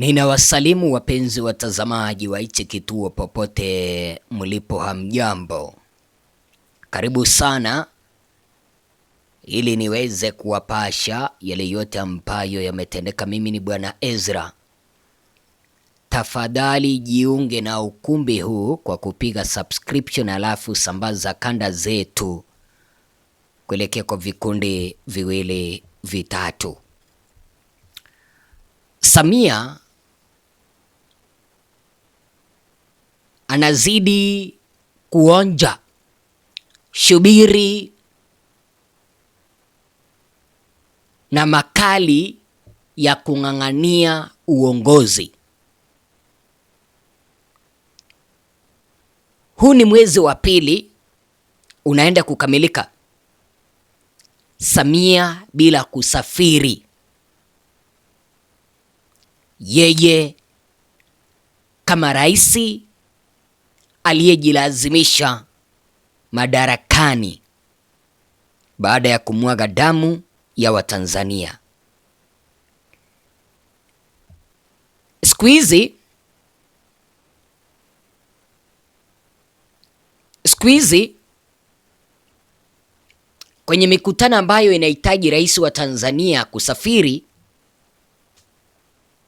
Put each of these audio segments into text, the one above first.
Ninawasalimu wapenzi watazamaji wa hichi kituo popote mlipo, hamjambo. Karibu sana ili niweze kuwapasha yale yote ambayo yametendeka. Mimi ni Bwana Ezra. Tafadhali jiunge na ukumbi huu kwa kupiga subscription, alafu sambaza kanda zetu kuelekea kwa vikundi viwili vitatu. Samia anazidi kuonja shubiri na makali ya kung'ang'ania uongozi. Huu ni mwezi wa pili unaenda kukamilika, Samia bila kusafiri. Yeye kama rais aliyejilazimisha madarakani baada ya kumwaga damu ya Watanzania. Siku hizi kwenye mikutano ambayo inahitaji rais wa Tanzania kusafiri,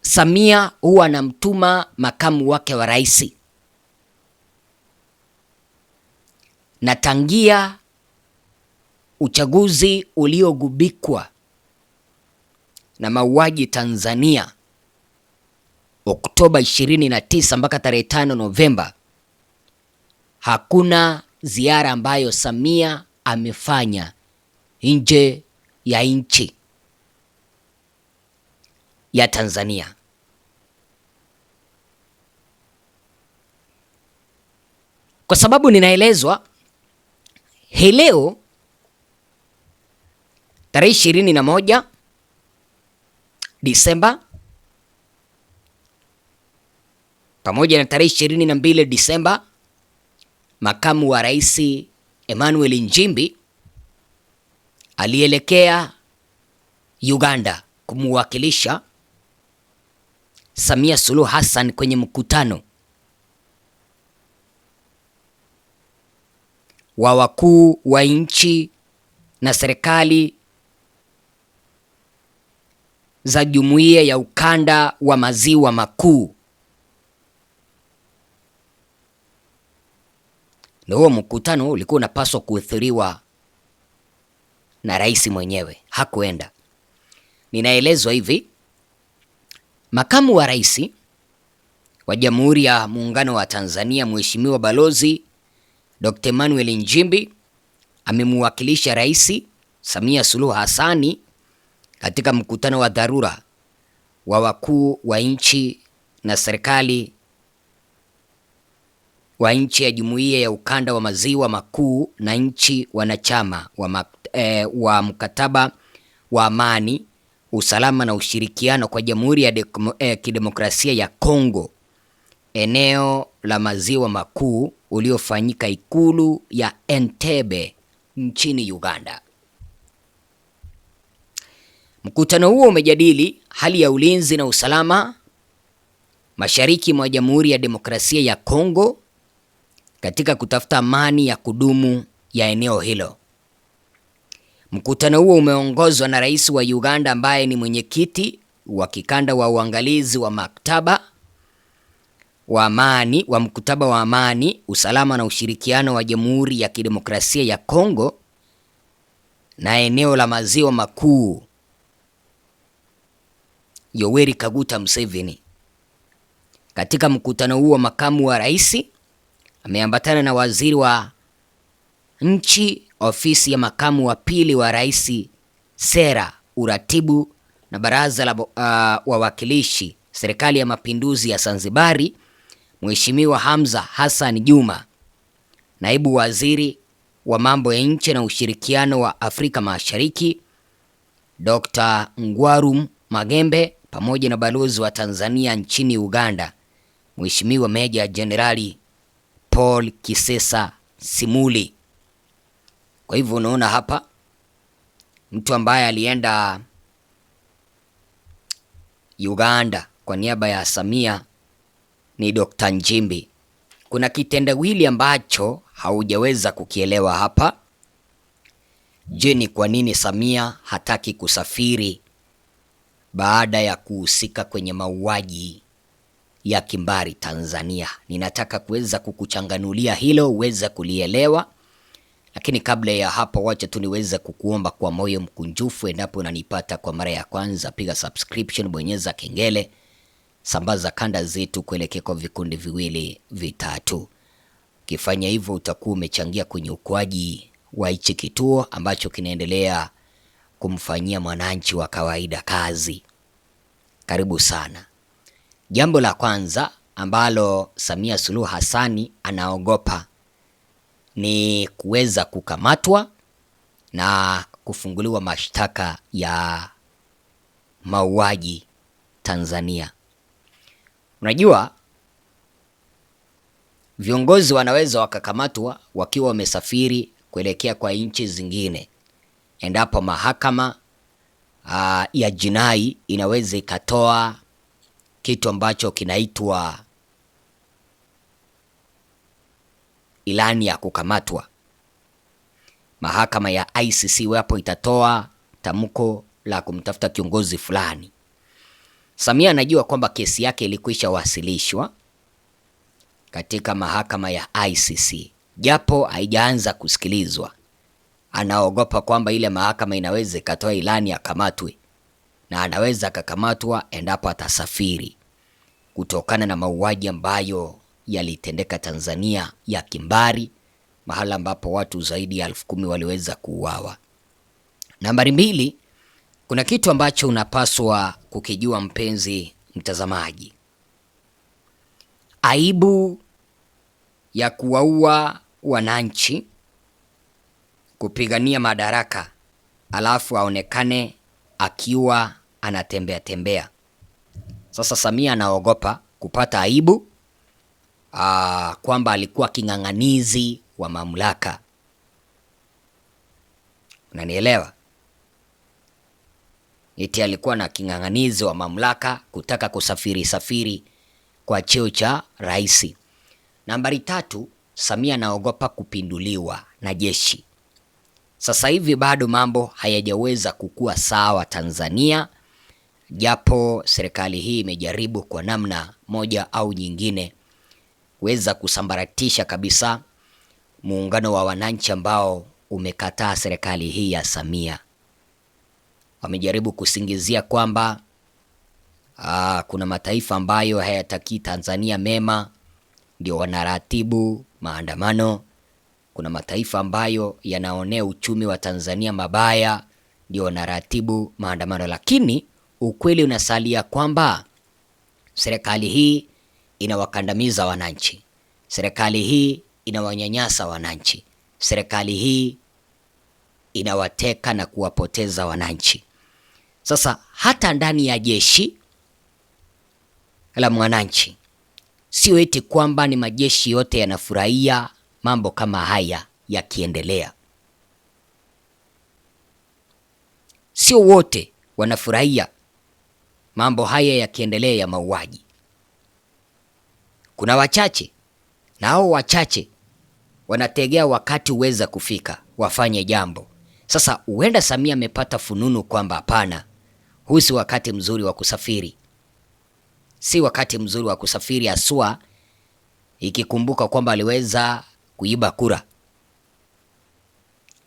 Samia huwa anamtuma makamu wake wa rais. Na tangia uchaguzi uliogubikwa na mauaji Tanzania Oktoba 29 mpaka tarehe 5 Novemba, hakuna ziara ambayo Samia amefanya nje ya nchi ya Tanzania. Kwa sababu ninaelezwa hii leo tarehe 21 Disemba pamoja na tarehe 22 Disemba, makamu wa rais Emmanuel Nchimbi alielekea Uganda kumwakilisha Samia Suluhu Hassan kwenye mkutano wa wakuu wa nchi na serikali za Jumuiya ya Ukanda wa Maziwa Makuu. Na huo mkutano ulikuwa unapaswa kuhudhuriwa na rais mwenyewe, hakuenda. Ninaelezwa hivi, makamu wa rais wa Jamhuri ya Muungano wa Tanzania Mheshimiwa Balozi Dr. Emmanuel Nchimbi amemwakilisha Rais Samia Suluhu Hassan katika mkutano wa dharura wa wakuu wa nchi na serikali wa nchi ya Jumuiya ya Ukanda wa Maziwa Makuu na nchi wanachama wa mkataba wa amani, usalama na ushirikiano kwa Jamhuri ya Kidemokrasia ya Kongo, eneo la Maziwa Makuu, uliofanyika ikulu ya Entebbe nchini Uganda. Mkutano huo umejadili hali ya ulinzi na usalama mashariki mwa Jamhuri ya Demokrasia ya Kongo katika kutafuta amani ya kudumu ya eneo hilo. Mkutano huo umeongozwa na rais wa Uganda ambaye ni mwenyekiti wa kikanda wa uangalizi wa mkataba wa amani, usalama na ushirikiano wa Jamhuri ya Kidemokrasia ya Kongo na eneo la Maziwa Makuu, Yoweri Kaguta Museveni. Katika mkutano huo, makamu wa rais ameambatana na waziri wa nchi, ofisi ya makamu wa pili wa rais, sera, uratibu na baraza la wawakilishi, serikali ya mapinduzi ya Zanzibari, Mheshimiwa Hamza Hassan Juma, naibu waziri wa mambo ya nje na ushirikiano wa Afrika Mashariki, Dr. Ngwarum Magembe, pamoja na balozi wa Tanzania nchini Uganda, Mheshimiwa Meja Jenerali Paul Kisesa Simuli. Kwa hivyo unaona hapa mtu ambaye alienda Uganda kwa niaba ya Samia ni Dr. Nchimbi. Kuna kitendawili ambacho haujaweza kukielewa hapa. Je, ni kwa nini Samia hataki kusafiri baada ya kuhusika kwenye mauaji ya kimbari Tanzania? Ninataka kuweza kukuchanganulia hilo uweze kulielewa, lakini kabla ya hapo, wacha tu niweze kukuomba kwa moyo mkunjufu, endapo unanipata kwa mara ya kwanza, piga subscription, bonyeza kengele, sambaza kanda zetu kuelekea kwa vikundi viwili vitatu. Ukifanya hivyo utakuwa umechangia kwenye ukuaji wa hichi kituo ambacho kinaendelea kumfanyia mwananchi wa kawaida kazi. Karibu sana. Jambo la kwanza ambalo Samia Suluhu Hassani anaogopa ni kuweza kukamatwa na kufunguliwa mashtaka ya mauaji Tanzania. Unajua, viongozi wanaweza wakakamatwa wakiwa wamesafiri kuelekea kwa nchi zingine, endapo mahakama ya jinai inaweza ikatoa kitu ambacho kinaitwa ilani ya kukamatwa. Mahakama ya ICC wapo itatoa tamko la kumtafuta kiongozi fulani. Samia anajua kwamba kesi yake ilikwisha wasilishwa katika mahakama ya ICC, japo haijaanza kusikilizwa. Anaogopa kwamba ile mahakama inaweza ikatoa ilani akamatwe, na anaweza akakamatwa endapo atasafiri, kutokana na mauaji ambayo yalitendeka Tanzania ya kimbari, mahala ambapo watu zaidi ya 10,000 waliweza kuuawa. Nambari 2, kuna kitu ambacho unapaswa kukijua mpenzi mtazamaji. Aibu ya kuwaua wananchi, kupigania madaraka, alafu aonekane akiwa anatembea tembea. Sasa Samia anaogopa kupata aibu kwamba alikuwa king'ang'anizi wa mamlaka. Unanielewa? Eti alikuwa na king'ang'anizi wa mamlaka kutaka kusafiri kwa cheo cha rais. Nambari 3, Samia anaogopa kupinduliwa na jeshi. Sasa hivi bado mambo hayajaweza kukua sawa Tanzania, japo serikali hii imejaribu kwa namna moja au nyingine kuweza kusambaratisha kabisa muungano wa wananchi ambao umekataa serikali hii ya Samia. Wamejaribu kusingizia kwamba kuna mataifa ambayo hayataki Tanzania mema ndio wanaratibu maandamano. Kuna mataifa ambayo yanaonea uchumi wa Tanzania mabaya ndio wanaratibu maandamano, lakini ukweli unasalia kwamba serikali hii inawakandamiza wananchi. Serikali hii inawanyanyasa wananchi. Serikali hii inawateka na kuwapoteza wananchi. Sasa hata ndani ya jeshi la mwananchi, sio eti kwamba ni majeshi yote yanafurahia mambo kama haya yakiendelea. Sio wote wanafurahia mambo haya yakiendelea ya mauaji. Kuna wachache, na hao wachache wanategea wakati uweza kufika wafanye jambo. Sasa huenda Samia amepata fununu kwamba hapana, huu si wakati mzuri wa kusafiri. Si wakati mzuri wa kusafiri, haswa ikikumbuka kwamba aliweza kuiba kura.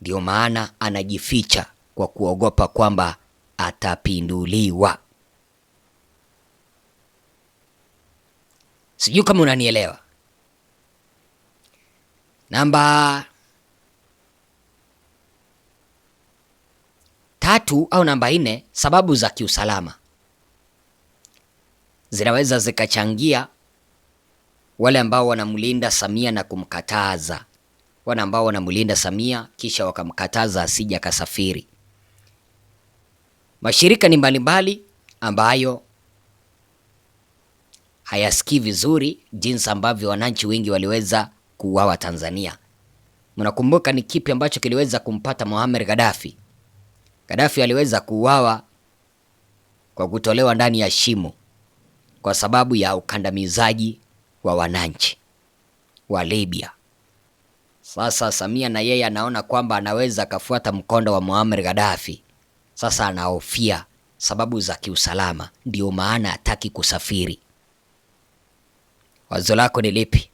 Ndio maana anajificha kwa kuogopa kwamba atapinduliwa. Sijui kama unanielewa. Namba 3 au namba 4, sababu za kiusalama zinaweza zikachangia wale ambao wanamlinda Samia na kumkataza. Wale ambao wanamlinda Samia kisha wakamkataza asije akasafiri. Mashirika ni mbalimbali ambayo hayasikii vizuri jinsi ambavyo wananchi wengi waliweza kuuawa Tanzania. Mnakumbuka ni kipi ambacho kiliweza kumpata Muammar Gaddafi? Gaddafi aliweza kuuawa kwa kutolewa ndani ya shimo. kwa sababu ya ukandamizaji wa wananchi wa Libya. Sasa Samia na yeye anaona kwamba anaweza akafuata mkondo wa Muammar Gaddafi. Sasa anahofia sababu za kiusalama, ndio maana hataki kusafiri. Wazo lako ni lipi?